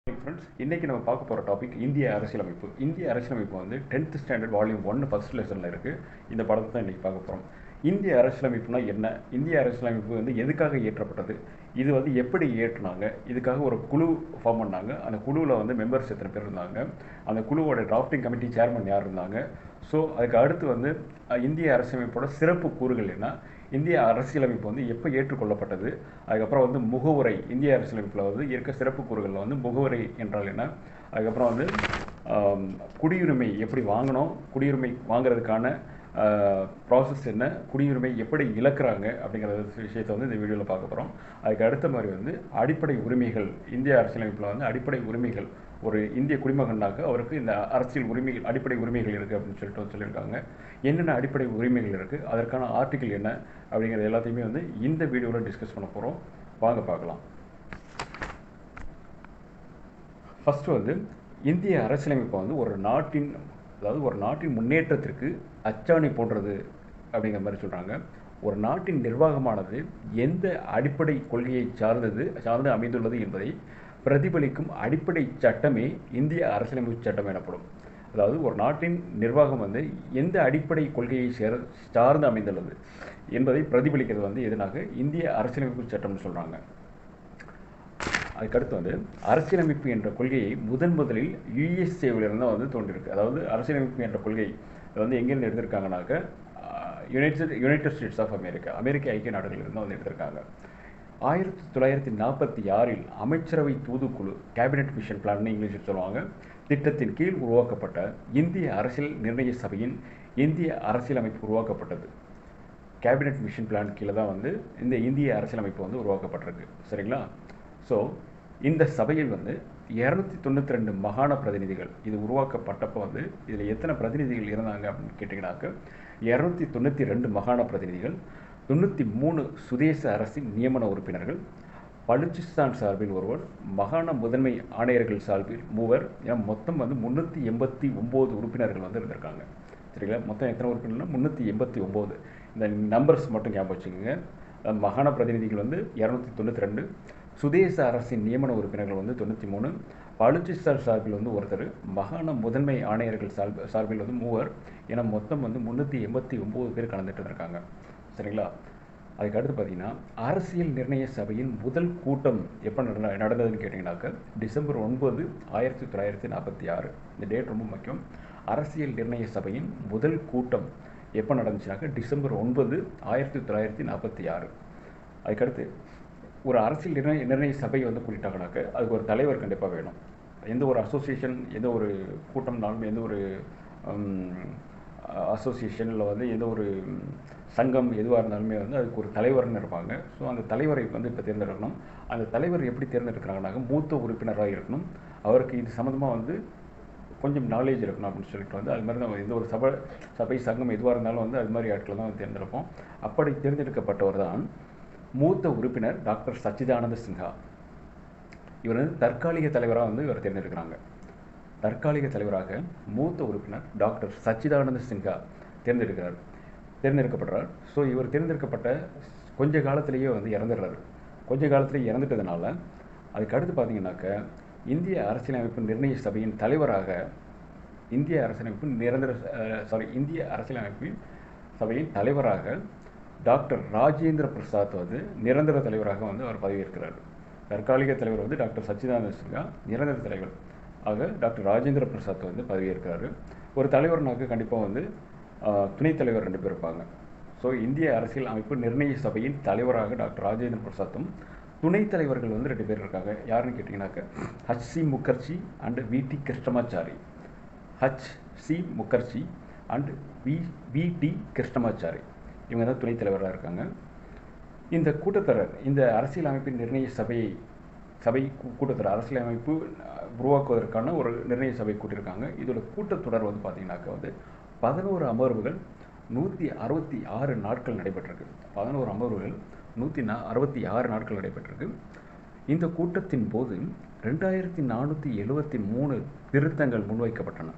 Friends, இன்றைக்கி நம்ம பார்க்க போகிற டாபிக் இந்திய அரசியலமைப்பு. இந்திய அரசியலமைப்பு வந்து 10th ஸ்டாண்டர்ட் வால்யூம் 1 ஃபர்ஸ்ட் லெசனில் இருக்குது. இந்த படத்தை தான் இன்றைக்கி பார்க்க போகிறோம். இந்திய அரசியலமைப்புனா என்ன? இந்திய அரசியலமைப்பு வந்து எதுக்காக இயற்றப்பட்டது? இது வந்து எப்படி இயற்றினாங்க? இதுக்காக ஒரு குழு ஃபார்ம் பண்ணாங்க. அந்த குழுவில் வந்து மெம்பர்ஸ் எத்தனை பேர் இருந்தாங்க? அந்த குழுவோட டிராஃப்டிங் கமிட்டி சேர்மன் யார் இருந்தாங்க? ஸோ அதுக்கு அடுத்து வந்து இந்திய அரசியலமைப்போட சிறப்பு கூறுகள் என்ன? இந்திய அரசியலமைப்பு வந்து எப்போ ஏற்றுக்கொள்ளப்பட்டது? அதுக்கப்புறம் வந்து முகவுரை, இந்திய அரசியலமைப்பில் வந்து இருக்க சிறப்பு கூறுகளில் வந்து முகவுரை என்றால் என்ன? அதுக்கப்புறம் வந்து குடியுரிமை எப்படி வாங்கணும், குடியுரிமை வாங்கிறதுக்கான ப்ராசஸ் என்ன, குடியுரிமை எப்படி இழக்கிறாங்க அப்படிங்கிற விஷயத்தை வந்து இந்த வீடியோவில் பார்க்க போகிறோம். அதுக்கு அடுத்த மாதிரி வந்து அடிப்படை உரிமைகள், இந்திய அரசியலமைப்பில் வந்து அடிப்படை உரிமைகள், ஒரு இந்திய குடிமகனாக அவருக்கு இந்த அரசியல் உரிமைகள், அடிப்படை உரிமைகள் இருக்குது அப்படின்னு சொல்லியிருக்காங்க. என்னென்ன அடிப்படை உரிமைகள் இருக்குது, அதற்கான ஆர்டிக்கிள் என்ன அப்படிங்கிறது எல்லாத்தையுமே வந்து இந்த வீடியோவில் டிஸ்கஸ் பண்ண போகிறோம். வாங்க பார்க்கலாம். ஃபஸ்ட்டு வந்து இந்திய அரசியலமைப்பை வந்து ஒரு நாட்டின் முன்னேற்றத்திற்கு அச்சாணி போன்றது அப்படிங்கிற மாதிரி சொல்கிறாங்க. ஒரு நாட்டின் நிர்வாகமானது எந்த அடிப்படை கொள்கையை சார்ந்து அமைந்துள்ளது என்பதை பிரதிபலிக்கும் அடிப்படை சட்டமே இந்திய அரசியலமைப்பு சட்டம் எனப்படும். அதாவது ஒரு நாட்டின் நிர்வாகம் வந்து எந்த அடிப்படை கொள்கையை சார்ந்து அமைந்துள்ளது என்பதை பிரதிபலிக்கிறது வந்து எதனாக இந்திய அரசியலமைப்பு சட்டம்னு சொல்கிறாங்க. அதுக்கடுத்து வந்து அரசியலமைப்பு என்ற கொள்கையை முதலில் யுஎஸ்ஏவிலிருந்து வந்து தோன்றியிருக்கு. அதாவது அரசியலமைப்பு என்ற கொள்கை வந்து எங்கேருந்து எடுத்திருக்காங்கனாக்க யுனைடெட் ஸ்டேட்ஸ் ஆஃப் அமெரிக்க ஐக்கிய நாடுகளிலிருந்து வந்து எடுத்திருக்காங்க. 1946 அமைச்சரவை தூதுக்குழு, கேபினட் மிஷன் பிளான் இங்கிலீஷில் சொல்லுவாங்க, திட்டத்தின் கீழ் உருவாக்கப்பட்ட இந்திய அரசியல் நிர்ணய சபையின் இந்திய அரசியலமைப்பு உருவாக்கப்பட்டது. கேபினட் மிஷன் பிளான் கீழே தான் வந்து இந்த இந்திய அரசியலமைப்பு வந்து உருவாக்கப்பட்டிருக்கு. சரிங்களா? ஸோ இந்த சபையில் வந்து 292 மாகாண பிரதிநிதிகள், இது உருவாக்கப்பட்டப்போ வந்து இதில் எத்தனை பிரதிநிதிகள் இருந்தாங்க அப்படின்னு கேட்டிங்கனாக்க 292 மாகாண பிரதிநிதிகள், 93 சுதேச அரசின் நியமன உறுப்பினர்கள், பலுச்சிஸ்தான் சார்பில் ஒருவர், மாகாண முதன்மை ஆணையர்கள் சார்பில் 3, மொத்தம் வந்து 389 உறுப்பினர்கள் வந்து இருந்திருக்காங்க. சரிங்களா? மொத்தம் எத்தனை உறுப்பினர்னா 389. இந்த நம்பர்ஸ் மட்டும் ஞாபகம் வச்சுக்கோங்க. மாகாண பிரதிநிதிகள் வந்து 292, சுதேச அரசின் நியமன உறுப்பினர்கள் வந்து 93, பலுச்சிஸ்தான் சார்பில் வந்து ஒருத்தர், மாகாண முதன்மை ஆணையர்கள் சார்பில் வந்து 3, என மொத்தம் வந்து 389 பேர் கலந்துட்டு இருக்காங்க. சரிங்களா? அதுக்கடுத்து பார்த்தீங்கன்னா அரசியல் நிர்ணய சபையின் முதல் கூட்டம் எப்போ நடந்ததுன்னு கேட்டிங்கனாக்க டிசம்பர் 9, 1946. இந்த டேட் ரொம்ப முக்கியம். அரசியல் நிர்ணய சபையின் முதல் கூட்டம் எப்போ நடந்துச்சுனாக்க டிசம்பர் 9, 1946. அதுக்கடுத்து ஒரு அரசியல் நிர்ணய சபையை வந்து கூட்டிட்டாங்கனாக்க அதுக்கு ஒரு தலைவர் கண்டிப்பாக வேணும். எந்த ஒரு அசோசியேஷன், எந்த ஒரு கூட்டம்னாலும், எந்த ஒரு அசோசியேஷனில் வந்து எந்த ஒரு சங்கம் எதுவாக இருந்தாலுமே வந்து அதுக்கு ஒரு தலைவர்னு இருப்பாங்க. ஸோ அந்த தலைவரை வந்து இப்போ தேர்ந்தெடுக்கணும். அந்த தலைவர் எப்படி தேர்ந்தெடுக்கிறாங்கனாக்க மூத்த உறுப்பினராக இருக்கணும், அவருக்கு இது சம்மந்தமாக வந்து கொஞ்சம் நாலேஜ் இருக்கணும் அப்படின்னு சொல்லிட்டு வந்து அது மாதிரி தான் எந்த ஒரு சபை சங்கம் எதுவாக இருந்தாலும் வந்து அது மாதிரி ஆட்களை தான் தேர்ந்தெடுப்போம். அப்படி தேர்ந்தெடுக்கப்பட்டவர் தான் மூத்த உறுப்பினர் டாக்டர் சச்சிதானந்த சின்ஹா. இவர் வந்து தற்காலிக தலைவராக வந்து இவர் தேர்ந்தெடுக்கிறாங்க. தற்காலிக தலைவராக மூத்த உறுப்பினர் டாக்டர் சச்சிதானந்த சின்ஹா தேர்ந்தெடுக்கப்படுறார். ஸோ இவர் தேர்ந்தெடுக்கப்பட்ட கொஞ்ச காலத்திலேயே வந்து இறந்துடுறாரு. கொஞ்ச காலத்திலேயே இறந்துட்டதுனால அதுக்கு அடுத்து பார்த்தீங்கன்னாக்க இந்திய அரசியலமைப்பு நிர்ணய சபையின் தலைவராக இந்திய அரசியலமைப்பின் சபையின் தலைவராக டாக்டர் ராஜேந்திர பிரசாத் வந்து நிரந்தர தலைவராக வந்து அவர் பதவியேற்கிறார். தற்காலிக தலைவர் வந்து டாக்டர் சச்சிதானந்த சின்ஹா, நிரந்தர தலைவர் ஆக டாக்டர் ராஜேந்திர பிரசாத் வந்து பதவியேற்கிறாரு. ஒரு தலைவர்னாக்க கண்டிப்பாக வந்து துணைத் தலைவர் 2 பேர் இருப்பாங்க. ஸோ இந்திய அரசியல் அமைப்பு நிர்ணய சபையின் தலைவராக டாக்டர் ராஜேந்திர பிரசாத்தும், துணைத் தலைவர்கள் வந்து 2 பேர் இருக்காங்க. யாருன்னு கேட்டிங்கனாக்க H.C. Mukherjee and V.T. Krishnamachari. H.C. Mukherjee and V.T. Krishnamachari, இவங்க தான் துணைத் தலைவராக இருக்காங்க. இந்த கூட்டத்தொடர், இந்த அரசியல் அமைப்பின் நிர்ணய சபை கூட்டத்தொடர், அரசியலமைப்பு உருவாக்குவதற்கான ஒரு நிர்ணய சபை கூட்டியிருக்காங்க. இதோட கூட்டத்தொடர் வந்து பார்த்தீங்கன்னாக்க வந்து 11 அமர்வுகள் 166 நாட்கள் நடைபெற்றிருக்கு. 11 அமர்வுகள் 166 நாட்கள் நடைபெற்றிருக்கு. இந்த கூட்டத்தின் போது 2473 திருத்தங்கள் முன்வைக்கப்பட்டன.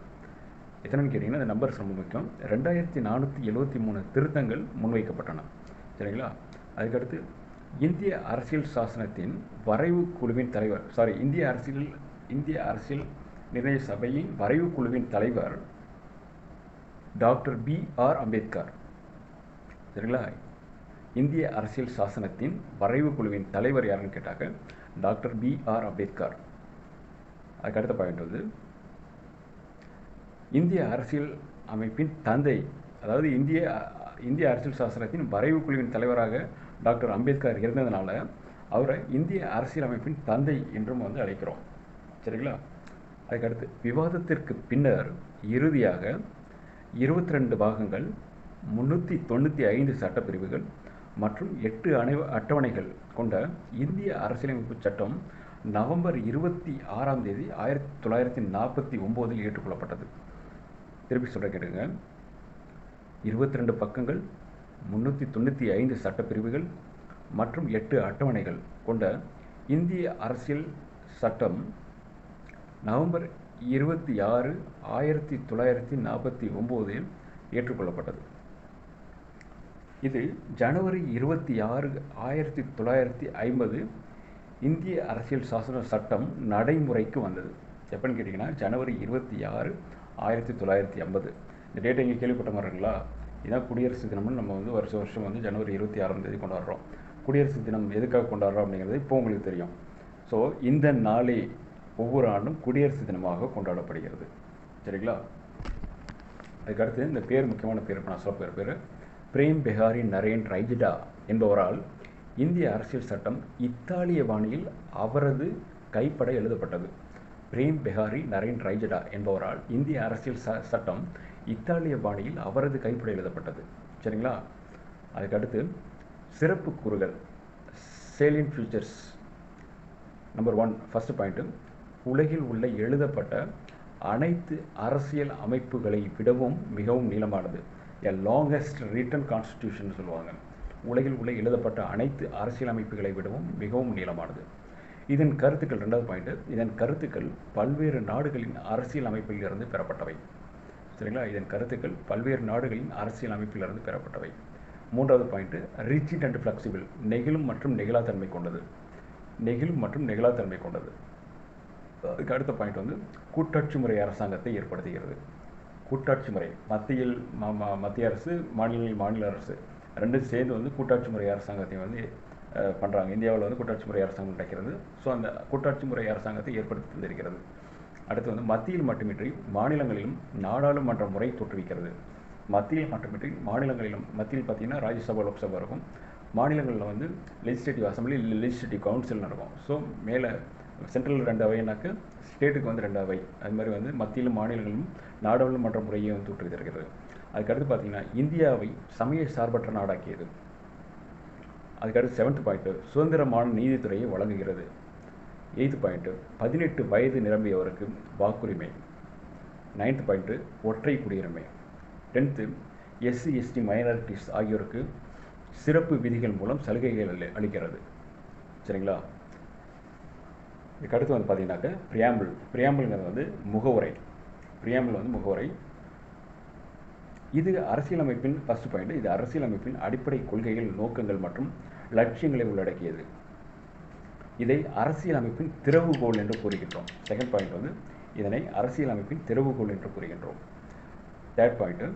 எத்தனைன்னு கேட்டிங்கன்னா இந்த நம்பர்ஸ் ரொம்ப முக்கியம். 2473 திருத்தங்கள் முன்வைக்கப்பட்டன. சரிங்களா? அதுக்கடுத்து இந்திய அரசியல் சாசனத்தின் வரைவு குழுவின் தலைவர், இந்திய அரசியல் இந்திய அரசியல் நிர்ணய சபையின் வரைவு குழுவின் தலைவர் டாக்டர் B.R. அம்பேத்கர். சரிங்களா? இந்திய அரசியல் சாசனத்தின் வரைவு குழுவின் தலைவர் யாருன்னு கேட்டாங்க, டாக்டர் B.R. அம்பேத்கர். அதுக்கு அடுத்த பாயிண்ட் வந்து இந்திய அரசியல் அமைப்பின் தந்தை, அதாவது இந்திய அரசியல் சாசனத்தின் வரைவு குழுவின் தலைவராக டாக்டர் அம்பேத்கர் இருந்ததுனால அவரை இந்திய அரசியல் அமைப்பின் தந்தை என்றும் வந்து அழைக்கிறோம். சரிங்களா? அதுக்கடுத்து விவாதத்திற்கு பின்னர் இறுதியாக 22 பாகங்கள், 395 சட்டப்பிரிவுகள் மற்றும் 8 அட்டவணைகள் கொண்ட இந்திய அரசியலமைப்பு சட்டம் நவம்பர் 26ஆம் தேதி 1949 ஏற்றுக்கொள்ளப்பட்டது. திருப்பி சொல்ல கேட்டுங்க. 22 பக்கங்கள், 395 சட்டப்பிரிவுகள் மற்றும் 8 அட்டவணைகள் கொண்ட இந்திய அரசியல் சட்டம் நவம்பர் 26, 1949 ஏற்றுக்கொள்ளப்பட்டது. இது ஜனவரி 26, 1950 இந்திய அரசியல் சாசன சட்டம் நடைமுறைக்கு வந்தது. எப்போன்னு கேட்டிங்கன்னா ஜனவரி 26, 1950. இந்த டேட்டை இங்கே கேள்விப்பட்ட மாதிரி இருக்குங்களா? இதான் குடியரசு தினம்னு நம்ம வந்து வருஷம் வந்து ஜனவரி 26ஆம் தேதி கொண்டாடுறோம். குடியரசு தினம் எதுக்காக கொண்டாடுறோம் அப்படிங்கிறது இப்போ உங்களுக்கு தெரியும். ஸோ இந்த நாளே ஒவ்வொரு ஆண்டும் குடியரசு தினமாக கொண்டாடப்படுகிறது. சரிங்களா? அதுக்கடுத்து இந்த பேர் முக்கியமான பேர், இப்போ நான் சொல்ல பேர் பிரேம் பெஹாரி நரேன் ரைஜிடா என்பவரால் இந்திய அரசியல் சட்டம் இத்தாலிய பாணியில் அவரது கைப்பட எழுதப்பட்டது. பிரேம் பெஹாரி நரேன் ரைஜிடா என்பவரால் இந்திய அரசியல் சட்டம் இத்தாலிய பாணியில் அவரது கைப்பட எழுதப்பட்டது. சரிங்களா? அதுக்கடுத்து சிறப்பு கூறுகள், salient features. Number 1, first point, உலகில் உள்ள எழுதப்பட்ட அனைத்து அரசியல் அமைப்புகளை விடவும் மிகவும் நீளமானது. எ லாங்கஸ்ட் ரிட்டன் கான்ஸ்டிடியூஷன் சொல்லுவாங்க. உலகில் உள்ள எழுதப்பட்ட அனைத்து அரசியல் அமைப்புகளை விடவும் மிகவும் நீளமானது. இதன் கருத்துக்கள், ரெண்டாவது பாயிண்ட், இதன் கருத்துக்கள் பல்வேறு நாடுகளின் அரசியல் அமைப்பிலிருந்து பெறப்பட்டவை. சரிங்களா? இதன் கருத்துக்கள் பல்வேறு நாடுகளின் அரசியல் அமைப்பிலிருந்து பெறப்பட்டவை. மூன்றாவது பாயிண்ட், ரிஜிட் அண்ட் ஃப்ளெக்சிபிள், நெகிழும் மற்றும் நெகிழாத்தன்மை கொண்டது. நெகிழும் மற்றும் நெகிழாத்தன்மை கொண்டது. அதுக்கு அடுத்த பாயிண்ட் வந்து கூட்டாட்சி முறை அரசாங்கத்தை ஏற்படுத்துகிறது. கூட்டாட்சி முறை, மத்திய அரசு, மாநில அரசு ரெண்டும் சேர்ந்து வந்து கூட்டாட்சி முறை அரசாங்கத்தை வந்து பண்ணுறாங்க. இந்தியாவில் வந்து கூட்டாட்சி முறை அரசாங்கம் நடக்கிறது. ஸோ அந்த கூட்டாட்சி முறை அரசாங்கத்தை ஏற்படுத்தி தந்திருக்கிறது. அடுத்து வந்து மத்தியில் மட்டுமின்றி மாநிலங்களிலும் நாடாளுமன்ற முறை தோற்றுவிக்கிறது. மத்தியில் மட்டுமின்றி மாநிலங்களிலும், மத்தியில் பார்த்தீங்கன்னா ராஜ்யசபா, லோக்சபா இருக்கும். மாநிலங்களில் வந்து லெஜிஸ்லேட்டிவ் அசம்பிளி, லெஜிஸ்லேட்டிவ் கவுன்சில் நடக்கும். ஸோ மேலே சென்ட்ரல் 2 அவைனாக்க ஸ்டேட்டுக்கு வந்து 2 அவை. அது மாதிரி வந்து மத்தியிலும் மாநிலங்களிலும் நாடாளுமன்ற முறையை வந்து தோற்றுவித்திருக்கிறது. அதுக்கடுத்து பார்த்தீங்கன்னா இந்தியாவை சமய சார்பற்ற நாடாக்கியது. அதுக்கடுத்து 7th பாயிண்ட், சுதந்திரமான நீதித்துறையை வழங்குகிறது. 8th பாயிண்ட், 18 வயது நிரம்பியவருக்கு வாக்குரிமை. 9th பாயிண்ட், ஒற்றை குடியுரிமை. 10th, SC ST மைனாரிட்டிஸ் ஆகியோருக்கு சிறப்பு விதிகள் மூலம் சலுகைகள் அளிக்கிறது. சரிங்களா? இதுக்கடுத்து வந்து பார்த்தீங்கன்னாக்க பிரியாம்பிள்ங்கிறது வந்து முகவுரை. பிரியாம்பிள் வந்து முகவுரை. இது அரசியலமைப்பின் ஃபர்ஸ்ட் பாயிண்ட், இது அரசியலமைப்பின் அடிப்படை கொள்கைகள், நோக்கங்கள் மற்றும் லட்சியங்களை உள்ளடக்கியது. இதை அரசியலமைப்பின் திறவுகோல் என்று கூறுகின்றோம். செகண்ட் பாயிண்ட் வந்து இதனை அரசியலமைப்பின் திறவுகோல் என்று கூறுகின்றோம். தேர்ட் பாயிண்ட்,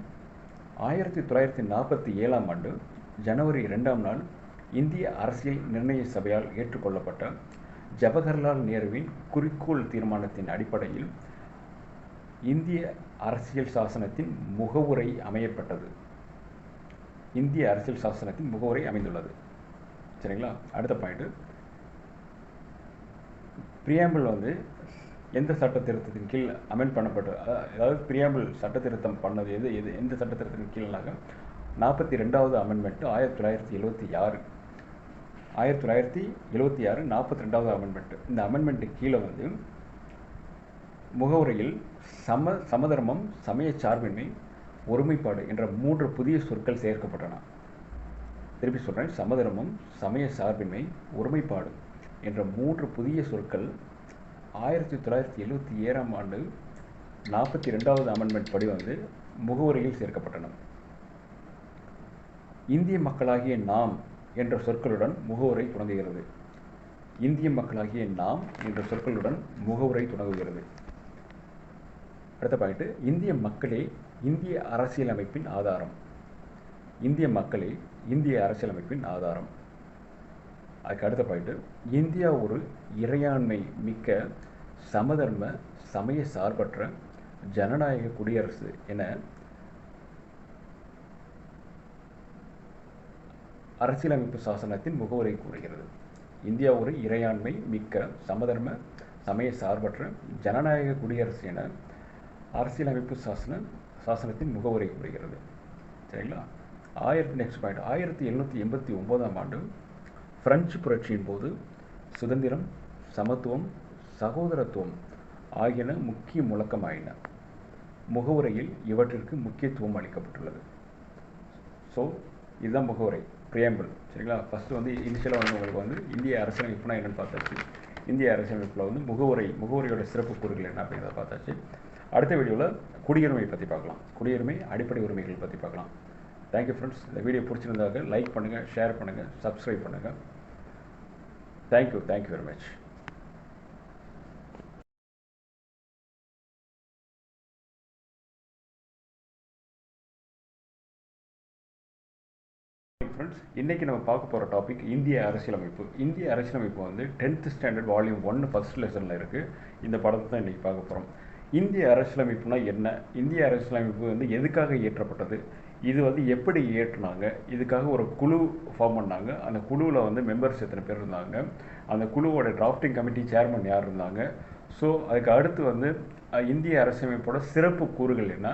1947ஆம் ஆண்டு ஜனவரி 2ஆம் நாள் இந்திய அரசியல் நிர்ணய சபையால் ஏற்றுக்கொள்ளப்பட்ட ஜவஹர்லால் நேருவின் குறிக்கோள் தீர்மானத்தின் அடிப்படையில் இந்திய அரசியல் சாசனத்தின் முகவுரை அமையப்பட்டது. இந்திய அரசியல் சாசனத்தின் முகவுரை அமைந்துள்ளது. சரிங்களா? அடுத்த பாயிண்ட், பிரியாம்பிள் வந்து எந்த சட்ட திருத்தத்தின் கீழ் அமெண்ட் பண்ணப்பட்டது, அதாவது பிரியாம்பிள் சட்ட திருத்தம் பண்ணது எந்த சட்ட திருத்தத்தின் கீழ்னாக 42வது அமெண்ட்மெண்ட் 1976 42வது அமெண்ட்மெண்ட். இந்த அமெண்ட்மெண்ட்டு கீழே வந்து முகவுரையில் சமதர்மம், சமய சார்பின்மை, ஒருமைப்பாடு என்ற 3 புதிய சொற்கள் சேர்க்கப்பட்டன. திருப்பி சொல்கிறேன், சமதர்மம், சமய சார்பின்மை, ஒருமைப்பாடு என்ற 3 புதிய சொற்கள் 1977ஆம் ஆண்டு 42வது அமெண்ட்மெண்ட் படி வந்து முகவுரையில் சேர்க்கப்பட்டன. இந்திய மக்களாகிய நாம் என்ற சொற்களுடன் முகவுரை தொடங்குகிறது. இந்திய மக்களாகிய நாம் என்ற சொற்களுடன் முகவுரை தொடங்குகிறது. அடுத்த பாயிண்ட், இந்திய மக்களே இந்திய அரசியலமைப்பின் ஆதாரம். இந்திய மக்களே இந்திய அரசியலமைப்பின் ஆதாரம். அதுக்கு அடுத்த பாயிண்ட், இந்தியா ஒரு இறையாண்மை மிக்க சமதர்ம சமய சார்பற்ற ஜனநாயக குடியரசு என அரசியலமைப்பு சாசனத்தின் முகவுரை கூறுகிறது. இந்தியா ஒரு இறையாண்மை மிக்க சமதர்ம சமய சார்பற்ற ஜனநாயக குடியரசு என அரசியலமைப்பு சாசனத்தின் முகவுரை கூறுகிறது. சரிங்களா? நெக்ஸ்ட் பாயிண்ட், 1789ஆம் ஆண்டு பிரெஞ்சு புரட்சியின் போது சுதந்திரம், சமத்துவம், சகோதரத்துவம் ஆகியன முக்கிய முழக்கமாயின. முகவுரையில் இவற்றிற்கு முக்கியத்துவம் அளிக்கப்பட்டுள்ளது. ஸோ இதுதான் முகவுரை, பிரியாம்பிள். சரிங்களா? ஃபஸ்ட்டு வந்து இனிஷியலாக வந்து உங்களுக்கு வந்து இந்திய அரசியலமைப்புனா என்னென்னு பார்த்தாச்சு. இந்திய அரசியலமைப்பில் வந்து முகவுரையோட சிறப்பு கூறுகள் என்ன அப்படிங்கிறத பார்த்தாச்சு. அடுத்த வீடியோவில் குடியுரிமை பற்றி பார்க்கலாம். குடியுரிமை, அடிப்படை உரிமைகள் பற்றி பார்க்கலாம். Thank you friends. இந்த வீடியோ பிடிச்சிருந்தாக லைக் பண்ணுங்கள், ஷேர் பண்ணுங்கள், சப்ஸ்கிரைப் பண்ணுங்கள். Thank you very much. ஃப்ரெண்ட்ஸ், இன்றைக்கி நம்ம பார்க்க போகிற டாபிக் இந்திய அரசியலமைப்பு. இந்திய அரசியலமைப்பு வந்து 10th ஸ்டாண்டர்ட் வால்யூம் 1 ஃபஸ்ட் லெசனில் இருக்குது. இந்த படத்தை தான் இன்றைக்கி பார்க்க போகிறோம். இந்திய அரசியலமைப்புனா என்ன, இந்திய அரசியலமைப்பு வந்து எதுக்காக இயற்றப்பட்டது, இது வந்து எப்படி இயற்றினாங்க, இதுக்காக ஒரு குழு ஃபார்ம் பண்ணாங்க. அந்த குழுவில் வந்து மெம்பர்ஸ் எத்தனை பேர் இருந்தாங்க, அந்த குழுவோட டிராஃப்டிங் கமிட்டி சேர்மன் யார் இருந்தாங்க. ஸோ அதுக்கு அடுத்து வந்து இந்திய அரசியலமைப்போட சிறப்பு கூறுகள் என்ன,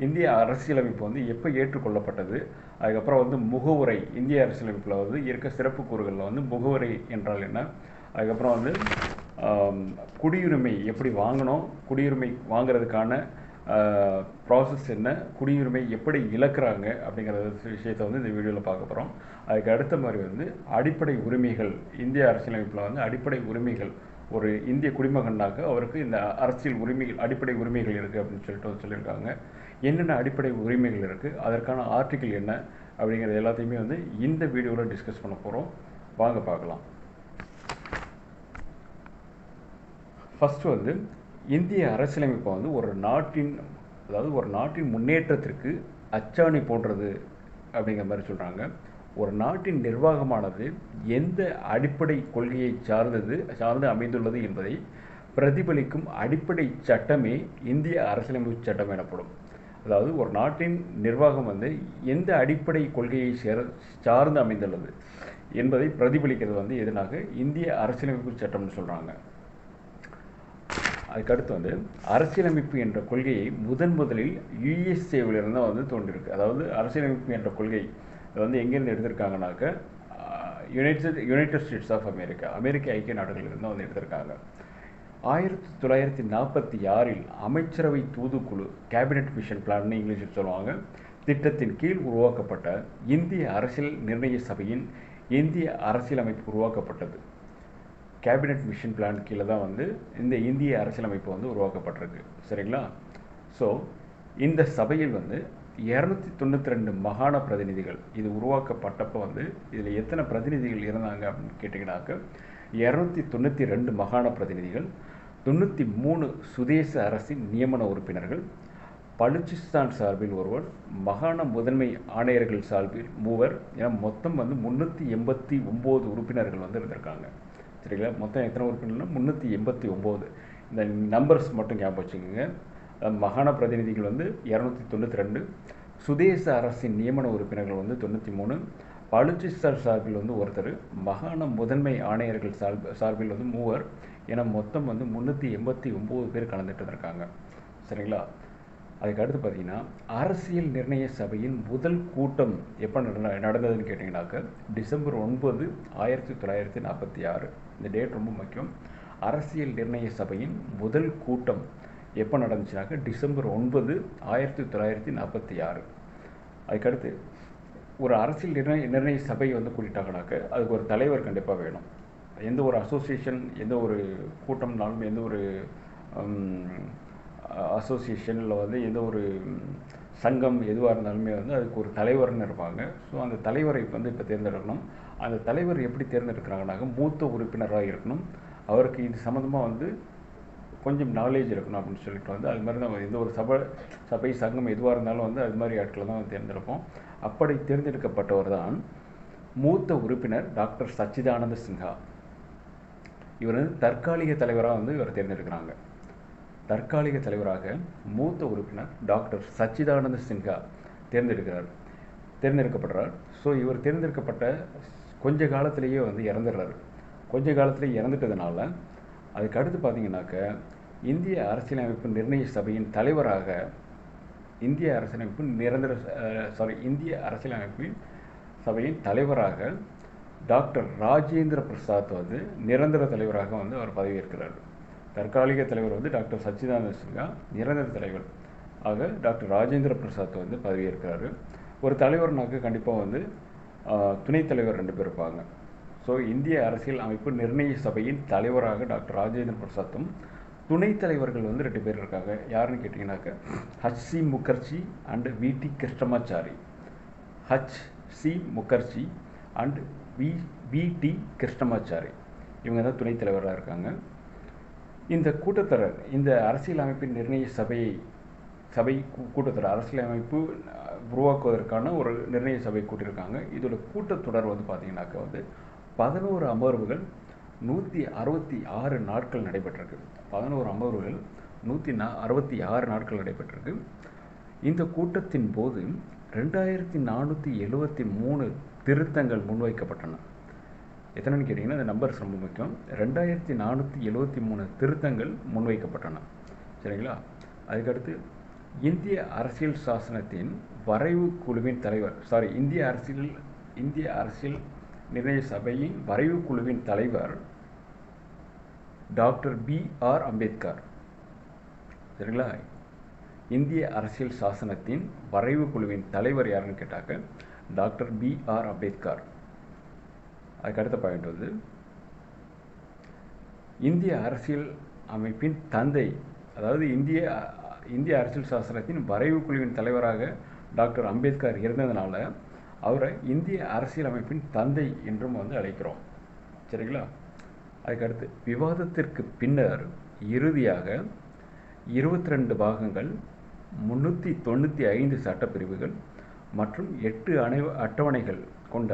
இந்திய அரசியலமைப்பு வந்து எப்போ ஏற்றுக்கொள்ளப்பட்டது, அதுக்கப்புறம் வந்து முகவுரை, இந்திய அரசியலமைப்பில் வந்து இருக்க சிறப்பு கூறுகளில் வந்து முகவுரை என்றால் என்ன, அதுக்கப்புறம் வந்து குடியுரிமை எப்படி வாங்கணும், குடியுரிமை வாங்கிறதுக்கான ப்ராசஸ் என்ன, குடியுரிமை எப்படி இழக்கிறாங்க அப்படிங்கிற விஷயத்தை வந்து இந்த வீடியோவில் பார்க்க போகிறோம். அதுக்கு அடுத்த மாதிரி வந்து அடிப்படை உரிமைகள், இந்திய அரசியலமைப்பில் வந்து அடிப்படை உரிமைகள், ஒரு இந்திய குடிமகனாக அவருக்கு இந்த அரசியல் உரிமைகள், அடிப்படை உரிமைகள் இருக்குது அப்படின்னு சொல்லியிருக்காங்க. என்னென்ன அடிப்படை உரிமைகள் இருக்குது, அதற்கான ஆர்டிக்கிள் என்ன அப்படிங்கிறது எல்லாத்தையுமே வந்து இந்த வீடியோவில் டிஸ்கஸ் பண்ண போகிறோம். வாங்க பார்க்கலாம். ஃபஸ்ட்டு வந்து இந்திய அரசியலமைப்பை வந்து ஒரு நாட்டின் முன்னேற்றத்திற்கு அச்சாணி போன்றது அப்படிங்கிற மாதிரி சொல்கிறாங்க. ஒரு நாட்டின் நிர்வாகமானது எந்த அடிப்படை கொள்கையை சார்ந்து அமைந்துள்ளது என்பதை பிரதிபலிக்கும் அடிப்படை சட்டமே இந்திய அரசியலமைப்பு சட்டம் எனப்படும். அதாவது ஒரு நாட்டின் நிர்வாகம் வந்து எந்த அடிப்படை கொள்கையை சார்ந்து அமைந்துள்ளது என்பதை பிரதிபலிக்கிறது வந்து எதனாக இந்திய அரசியலமைப்பு சட்டம்னு சொல்கிறாங்க. அதுக்கடுத்து வந்து அரசியலமைப்பு என்ற கொள்கையை முதலில் யுஎஸ்ஏவிலிருந்து தான் வந்து தோன்றிருக்கு. அதாவது அரசியலமைப்பு என்ற கொள்கை வந்து எங்கேருந்து எடுத்திருக்காங்கனாக்க யுனைடெட் ஸ்டேட்ஸ் ஆஃப் அமெரிக்க ஐக்கிய நாடுகளிலிருந்து வந்து எடுத்திருக்காங்க. 1946 அமைச்சரவை தூதுக்குழு, கேபினட் மிஷன் பிளான்னு இங்கிலீஷில் சொல்லுவாங்க, திட்டத்தின் கீழ் உருவாக்கப்பட்ட இந்திய அரசியல் நிர்ணய சபையின் இந்திய அரசியலமைப்பு உருவாக்கப்பட்டது. கேபினட் மிஷன் பிளான் கீழே தான் வந்து இந்த இந்திய அரசியலமைப்பு வந்து உருவாக்கப்பட்டிருக்கு. சரிங்களா? ஸோ இந்த சபையில் வந்து 292 மாகாண பிரதிநிதிகள், இது உருவாக்கப்பட்டப்போ வந்து இதில் எத்தனை பிரதிநிதிகள் இருந்தாங்க அப்படின்னு கேட்டிங்கனாக்க 292 மாகாண பிரதிநிதிகள், 93 சுதேச அரசின் நியமன உறுப்பினர்கள், பலுச்சிஸ்தான் சார்பில் ஒருவர், மாகாண முதன்மை ஆணையர்கள் சார்பில் 3 என மொத்தம் வந்து 389 உறுப்பினர்கள் வந்து இருந்திருக்காங்க. சரிங்களா? மொத்தம் எத்தனை உறுப்பினர்னா 389. இந்த நம்பர்ஸ் மட்டும் ஞாபகம் வச்சுக்கோங்க. மாகாண பிரதிநிதிகள் வந்து 292, சுதேச அரசின் நியமன உறுப்பினர்கள் வந்து 93, பலுச்சிஸ்தான் சார்பில் வந்து ஒருத்தர், மாகாண முதன்மை ஆணையர்கள் சார்பில் வந்து 3 என மொத்தம் வந்து 389 பேர் கலந்துட்டு இருக்காங்க. சரிங்களா? அதுக்கு அடுத்து பார்த்தீங்கன்னா அரசியல் நிர்ணய சபையின் முதல் கூட்டம் எப்போ நடந்ததுன்னு கேட்டிங்கனாக்க டிசம்பர் 9, 1946. இந்த டேட் ரொம்ப முக்கியம். அரசியல் நிர்ணய சபையின் முதல் கூட்டம் எப்போ நடந்துச்சுனாக்க டிசம்பர் 9, 1946. அதுக்கடுத்து ஒரு அரசியல் நிர்ணய சபை வந்து கூட்டிட்டாங்கனாக்க அதுக்கு ஒரு தலைவர் கண்டிப்பாக வேணும். எந்த ஒரு அசோசியேஷன், எந்த ஒரு கூட்டம்னாலும், எந்த ஒரு அசோசியேஷனில் வந்து எந்த ஒரு சங்கம் எதுவாக இருந்தாலுமே வந்து அதுக்கு ஒரு தலைவர்னு இருப்பாங்க. ஸோ அந்த தலைவரை வந்து இப்போ தேர்ந்தெடுக்கணும். அந்த தலைவர் எப்படி தேர்ந்தெடுக்கிறாங்கனாக்க மூத்த உறுப்பினராக இருக்கணும். அவருக்கு இது சம்மந்தமாக வந்து கொஞ்சம் நாலேஜ் இருக்கணும் அப்படின்னு சொல்லிட்டு வந்து அது மாதிரி தான் எந்த ஒரு சபை சங்கம் எதுவாக இருந்தாலும் வந்து அது மாதிரி ஆட்களை தான் தேர்ந்தெடுப்போம். அப்படி தேர்ந்தெடுக்கப்பட்டவர் தான் மூத்த உறுப்பினர் டாக்டர் சச்சிதானந்த சின்ஹா. இவர் வந்து தற்காலிக தலைவராக வந்து இவர் தேர்ந்தெடுக்கிறாங்க. தற்காலிக தலைவராக மூத்த உறுப்பினர் டாக்டர் சச்சிதானந்த சின்ஹா தேர்ந்தெடுக்கப்படுறார். ஸோ இவர் தேர்ந்தெடுக்கப்பட்ட கொஞ்ச காலத்திலேயே வந்து இறந்துடுறாரு. கொஞ்ச காலத்திலேயே இறந்துட்டதுனால அதுக்கு அடுத்து பார்த்தீங்கன்னாக்க இந்திய அரசியலமைப்பு நிர்ணய சபையின் தலைவராக இந்திய அரசியலமைப்பின் சபையின் தலைவராக டாக்டர் ராஜேந்திர பிரசாத் வந்து நிரந்தர தலைவராக வந்து அவர் பதவியேற்கிறார். தற்காலிக தலைவர் வந்து டாக்டர் சச்சிதானந்த சின்ஹா, நிரந்தர தலைவர் ஆக டாக்டர் ராஜேந்திர பிரசாத் வந்து பதவியேற்கிறாரு. ஒரு தலைவர்னாக்க கண்டிப்பாக வந்து துணைத் தலைவர் 2 பேர் இருப்பாங்க. ஸோ இந்திய அரசியல் அமைப்பு நிர்ணய சபையின் தலைவராக டாக்டர் ராஜேந்திர பிரசாத்தும் துணைத் தலைவர்கள் வந்து 2 பேர் இருக்காங்க. யாருன்னு கேட்டிங்கனாக்க ஹச்.சி. முகர்ஜி அண்ட் வி.டி. கிருஷ்ணமாச்சாரி. ஹச்.சி. முகர்ஜி அண்ட் வி.டி. கிருஷ்ணமாச்சாரி இவங்க தான் துணைத் தலைவராக இருக்காங்க. இந்த கூட்டத்தொடர் இந்த அரசியலமைப்பின் நிர்ணய சபை கூட்டத்தொடர் அரசியலமைப்பு உருவாக்குவதற்கான ஒரு நிர்ணய சபை கூட்டியிருக்காங்க. இதோட கூட்டத்தொடர் வந்து பார்த்திங்கனாக்கா வந்து 11 அமர்வுகள் 166 நாட்கள் நடைபெற்றிருக்கு. 11 அமர்வுகள் 166 நாட்கள் நடைபெற்றிருக்கு. இந்த கூட்டத்தின் போது 2473 திருத்தங்கள் முன்வைக்கப்பட்டன. எத்தனைன்னு கேட்டிங்கன்னா இந்த நம்பர்ஸ் ரொம்ப முக்கியம். 2473 திருத்தங்கள் முன்வைக்கப்பட்டன. சரிங்களா? அதுக்கடுத்து இந்திய அரசியல் சாசனத்தின் வரைவு குழுவின் தலைவர் இந்திய அரசியல் நிர்ணய சபையின் வரைவு குழுவின் தலைவர் டாக்டர் B.R. அம்பேத்கர். சரிங்களா? இந்திய அரசியல் சாசனத்தின் வரைவு குழுவின் தலைவர் யாருன்னு கேட்டாக்க டாக்டர் B.R. அம்பேத்கர். அதுக்கு அடுத்த பாயிண்ட் வந்து இந்திய அரசியல் அமைப்பின் தந்தை, அதாவது இந்திய அரசியல் சாசனத்தின் வரைவு குழுவின் தலைவராக டாக்டர் அம்பேத்கர் இருந்ததுனால அவரை இந்திய அரசியல் அமைப்பின் தந்தை என்றும் வந்து அழைக்கிறோம். சரிங்களா? அதுக்கடுத்து விவாதத்திற்கு பின்னர் இறுதியாக 22 பாகங்கள், 395 சட்டப்பிரிவுகள் மற்றும் 8 அட்டவணைகள் கொண்ட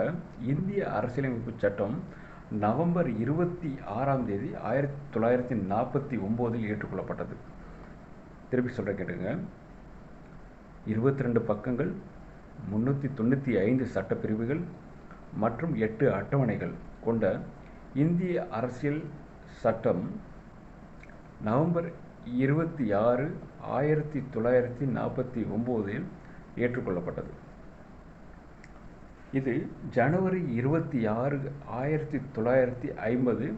இந்திய அரசியலமைப்பு சட்டம் நவம்பர் 26ஆம் தேதி 1949 ஏற்றுக்கொள்ளப்பட்டது. திருப்பி சொல்ற கேட்டுங்க. 22 பக்கங்கள், 395 சட்டப்பிரிவுகள் மற்றும் 8 அட்டவணைகள் கொண்ட இந்திய அரசியல் சட்டம் நவம்பர் 26, 1949 ஏற்றுக்கொள்ளப்பட்டது. இது ஜனவரி 26, 1950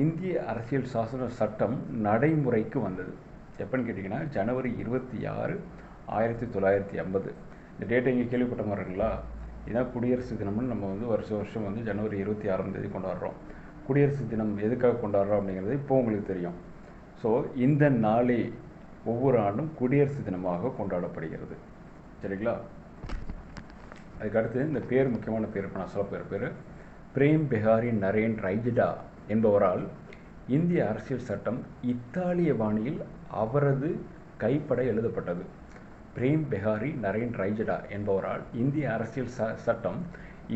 இந்திய அரசியல் சாசன சட்டம் நடைமுறைக்கு வந்தது. எப்போன்னு கேட்டிங்கன்னா ஜனவரி 26, 1950. இந்த டேட்டை இங்கே கேள்விப்பட்ட மாதிரி இருக்குங்களா? இதான் குடியரசு தினம்னு நம்ம வந்து வருஷம் வந்து ஜனவரி 26ஆம் தேதி கொண்டாடுறோம். குடியரசு தினம் எதுக்காக கொண்டாடுறோம் அப்படிங்கிறது இப்போ உங்களுக்கு தெரியும். ஸோ இந்த நாளே ஒவ்வொரு ஆண்டும் குடியரசு தினமாக கொண்டாடப்படுகிறது. சரிங்களா? அதுக்கடுத்து இந்த பேர் முக்கியமான பேர் இப்போ நான் சொல்ல போகிற பேர் பிரேம் பிஹாரி நரேன் ரைஜிடா என்பவரால் இந்திய அரசியல் சட்டம் இத்தாலிய பாணியில் அவரது கைப்பட எழுதப்பட்டது. பிரேம் பிஹாரி நரேன் ரைஜிடா என்பவரால் இந்திய அரசியல் சட்டம்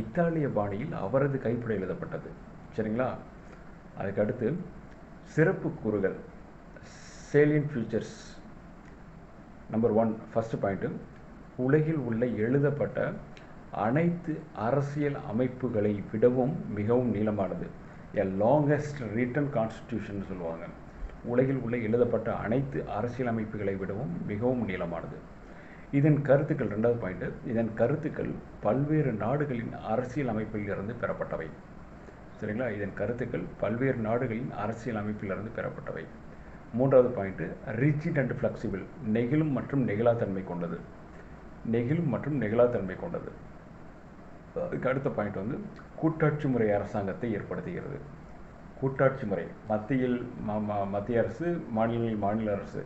இத்தாலிய பாணியில் அவரது கைப்பட எழுதப்பட்டது. சரிங்களா? அதுக்கடுத்து சிறப்பு கூறுகள், salient features. Number 1, first point, உலகில் உள்ள எழுதப்பட்ட அனைத்து அரசியல் அமைப்புகளை விடவும் மிகவும் நீளமானது. எ லாங்கஸ்ட் ரிட்டன் கான்ஸ்டிடியூஷன் சொல்லுவாங்க. உலகில் உள்ள எழுதப்பட்ட அனைத்து அரசியல் அமைப்புகளை விடவும் மிகவும் நீளமானது. இதன் கருத்துக்கள், 2வது பாயிண்ட், இதன் கருத்துக்கள் பல்வேறு நாடுகளின் அரசியல் அமைப்பிலிருந்து பெறப்பட்டவை. சரிங்களா? இதன் கருத்துக்கள் பல்வேறு நாடுகளின் அரசியல் அமைப்பிலிருந்து பெறப்பட்டவை. 3வது பாயிண்ட், ரிஜிட் அண்ட் ஃப்ளெக்சிபிள், நெகிழும் மற்றும் நெகிழாத்தன்மை கொண்டது. நெகிழும் மற்றும் நெகிழாத்தன்மை கொண்டது. அதுக்கு அடுத்த பாயிண்ட் வந்து கூட்டாட்சி முறை அரசாங்கத்தை ஏற்படுத்துகிறது. கூட்டாட்சி முறை, மத்திய அரசு, மாநில அரசு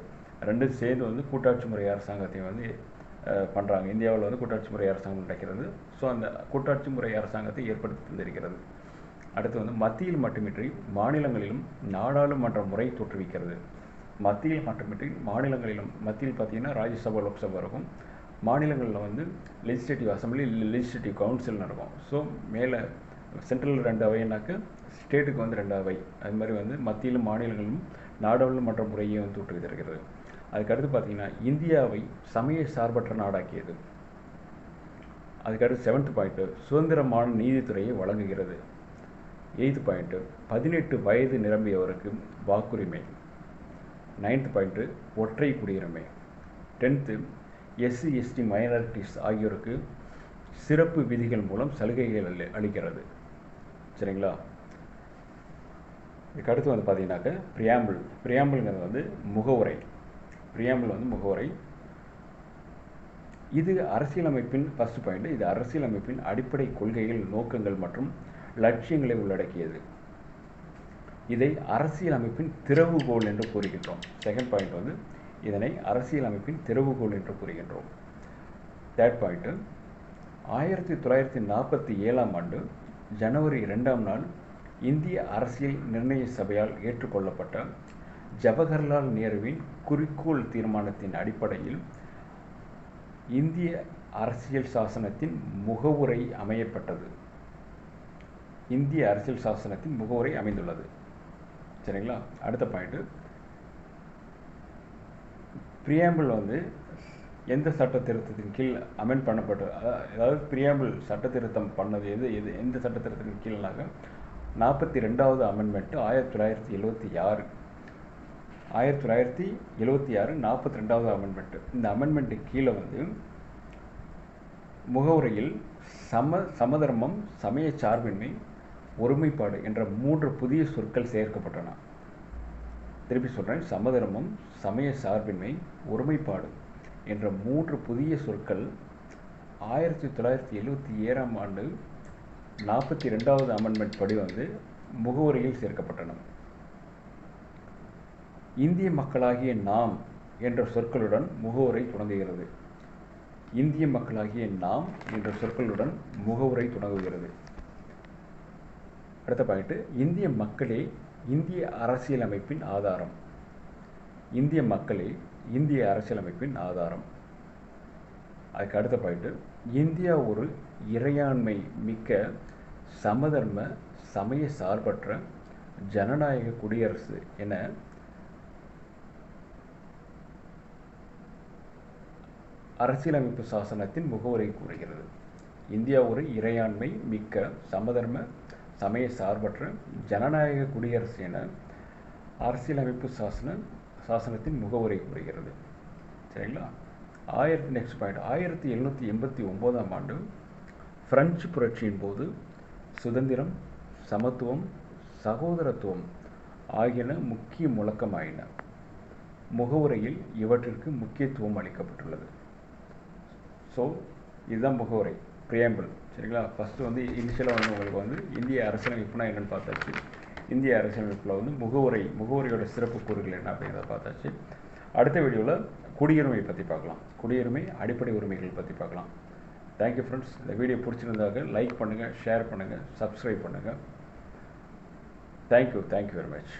ரெண்டும் சேர்ந்து வந்து கூட்டாட்சி முறை அரசாங்கத்தை வந்து பண்ணுறாங்க. இந்தியாவில் வந்து கூட்டாட்சி முறை அரசாங்கம் நடக்கிறது. ஸோ அந்த கூட்டாட்சி முறை அரசாங்கத்தை ஏற்படுத்தி தந்திருக்கிறது. அடுத்து வந்து மத்தியில் மட்டுமின்றி மாநிலங்களிலும் நாடாளுமன்ற முறை தோற்றுவிக்கிறது. மத்தியில் மட்டுமின்றி மாநிலங்களிலும், மத்தியில் பார்த்தீங்கன்னா ராஜ்யசபா லோக்சபா இருக்கும், மாநிலங்களில் வந்து லெஜிஸ்லேட்டிவ் அசம்பிளி லெஜிஸ்லேட்டிவ் கவுன்சில்னு இருக்கும். ஸோ மேலே சென்ட்ரலில் 2 அவைனாக்க ஸ்டேட்டுக்கு வந்து 2 அவை. அது மாதிரி வந்து மத்தியிலும் மாநிலங்களிலும் நாடாளுமன்ற முறையை வந்து தோற்றுவித்திருக்கிறது. அதுக்கடுத்து பார்த்தீங்கன்னா இந்தியாவை சமய சார்பற்ற நாடாக்கியது. அதுக்கடுத்து 7th பாயிண்ட்டு சுதந்திரமான நீதித்துறையை வழங்குகிறது. 8th பாயிண்ட்டு 18 வயது நிரம்பியவருக்கு வாக்குரிமை. 9th பாயிண்ட்டு ஒற்றை குடியுரிமை. 10th SC/ST மைனாரிட்டிஸ் ஆகியோருக்கு சிறப்பு விதிகள் மூலம் சலுகைகள் அளிக்கிறது. சரிங்களா? இதுக்கடுத்து வந்து பார்த்தீங்கன்னாக்க பிரியாம்பிள்ங்கிறது வந்து முகவுரை. பிரியாம்பிள் வந்து முகவுரை. இது அரசியலமைப்பின் ஃபர்ஸ்ட் பாயிண்ட். இது அரசியலமைப்பின் அடிப்படை கொள்கைகள், நோக்கங்கள் மற்றும் லட்சியங்களை உள்ளடக்கியது. இதை அரசியலமைப்பின் திறவுகோல் என்று கூறுகின்றோம். செகண்ட் பாயிண்ட் வந்து இதனை அரசியலமைப்பின் திறவுகோல் என்று கூறுகின்றோம். தேர்ட் பாயிண்ட் 1947ஆம் ஆண்டு ஜனவரி 2ஆம் நாள் இந்திய அரசியல் நிர்ணய சபையால் ஏற்றுக்கொள்ளப்பட்ட ஜவஹர்லால் நேருவின் குறிக்கோள் தீர்மானத்தின் அடிப்படையில் இந்திய அரசியல் சாசனத்தின் முகவுரை அமையப்பட்டது. இந்திய அரசியல் சாசனத்தின் முகவுரை அமைந்துள்ளது. சரிங்களா? அடுத்த பாயிண்ட் பிரியாம்பிள் வந்து எந்த சட்ட திருத்தத்தின் கீழ் அமெண்ட் பண்ணப்பட்டது, அதாவது பிரியாம்பிள் சட்ட திருத்தம் பண்ணது எந்த சட்ட திருத்தத்தின் கீழ்னாக்க 42வது அமெண்ட்மெண்ட் 1976 42வது அமெண்ட்மெண்ட். இந்த அமெண்ட்மெண்ட்டு கீழே வந்து முகவுரையில் சமதர்மம், சமய சார்பின்மை, ஒருமைப்பாடு என்ற 3 புதிய சொற்கள் சேர்க்கப்பட்டன. திருப்பி சொல்கிறேன், சமதர்மம், சமய சார்பின்மை, ஒருமைப்பாடு என்ற 3 புதிய சொற்கள் 1977ஆம் ஆண்டு 42வது அமெண்ட்மெண்ட் படி வந்து முகவுரையில் சேர்க்கப்பட்டன. இந்திய மக்களாகிய நாம் என்ற சொற்களுடன் முகவுரை தொடங்குகிறது. இந்திய மக்களாகிய நாம் என்ற சொற்களுடன் முகவுரை தொடங்குகிறது. அடுத்த பாயிண்ட் இந்திய மக்களே இந்திய அரசியலமைப்பின் ஆதாரம். இந்திய மக்களே இந்திய அரசியலமைப்பின் ஆதாரம். அதுக்கு அடுத்த பாயிண்ட் இந்தியா ஒரு இறையாண்மை மிக்க சமதர்ம சமய சார்பற்ற ஜனநாயக குடியரசு என அரசியலமைப்பு சாசனத்தின் முகவுரை கூறுகிறது. இந்தியா ஒரு இறையாண்மை மிக்க சமதர்ம சமய சார்பற்ற ஜனநாயக குடியரசு என அரசியலமைப்பு சாசனத்தின் முகவுரை கூறுகிறது. சரிங்களா? நெக்ஸ்ட் பாயிண்ட் 1789ஆம் ஆண்டு பிரெஞ்சு புரட்சியின் போது சுதந்திரம், சமத்துவம், சகோதரத்துவம் ஆகியன முக்கிய முழக்கமாயின. முகவுரையில் இவற்றிற்கு முக்கியத்துவம் அளிக்கப்பட்டுள்ளது. ஸோ இதுதான் முகவுரை, பிரியாம்பிள். சரிங்களா? ஃபஸ்ட்டு வந்து இனிஷியலாக வந்து உங்களுக்கு வந்து இந்திய அரசியலமைப்புனா என்னென்னு பார்த்தாச்சு. இந்திய அரசியலமைப்பில் வந்து முகவுரையோட சிறப்பு கூறுகள் என்ன அப்படிங்கிறத பார்த்தாச்சு. அடுத்த வீடியோவில் குடியுரிமை பற்றி பார்க்கலாம். குடியுரிமை, அடிப்படை உரிமைகள் பற்றி பார்க்கலாம். Thank you friends. இந்த வீடியோ பிடிச்சிருந்தாக லைக் பண்ணுங்கள், ஷேர் பண்ணுங்கள், சப்ஸ்கிரைப் பண்ணுங்கள். Thank you very much.